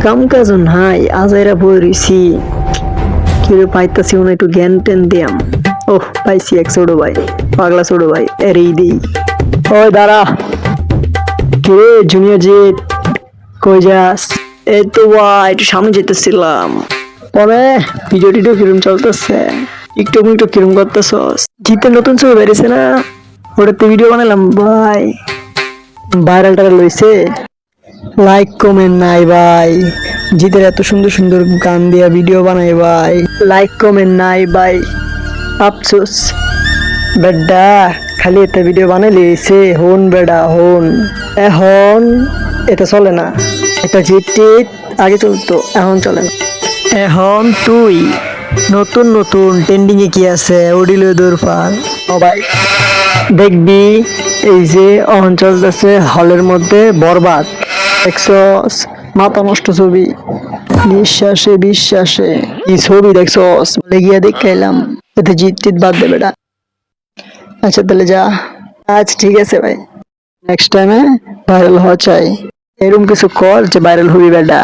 কাম কাজ নাই আজাইরা বই রইছি কিরে পাইতাছি মনে একটু জ্ঞান টেন দিয়াম। ওহ পাইছি এক ছোট ভাই, পাগলা ছোট ভাই, এরেই দেই। ওই দাঁড়া, কিরে জুনিয়র জিৎ, কই যাস? এই তো ভাই একটু সামনে যেতেছিলাম। পরে ভিডিও টিডিও কিরম চলতেছে? টিকটক মিকটক কিরম করতেছস? জিতের নতুন ছবি বেরিয়েছে না, ওটাতে ভিডিও বানালাম ভাই, ভাইরাল টাকা লইছে। লাইক কমেন্ট নাই ভাই, জিতের এত সুন্দর সুন্দর গান দিয়া ভিডিও বানাই ভাই, লাইক কমেন্ট নাই ভাই, আফসোস। বেডা খালি একটা ভিডিও বানাইলে হইছে? হন বেডা হন, এখন এটা চলে না। এটা জিত টিত আগে চলতো, এখন চলে না। এখন তুই নতুন নতুন ট্রেন্ডিং এ কি আছে ওডিলো দূরফার ও ভাই দেখবি। এই যে অহন চলতেছে হলের মধ্যে বরবাদ, দেখছস? মাথা নষ্ট ছবি, নিঃশ্বাসে বিশ্বাসে কি ছবি দেখছস? বলে গিয়া দেখাইলাম, এতে জিত টিত বাদ দে বেটা। আচ্ছা তাহলে যা। আচ্ছা ঠিক আছে ভাই, নেক্সট টাইমে ভাইরাল হওয়া চাই, এরকম কিছু কর যে ভাইরাল হবি বেটা।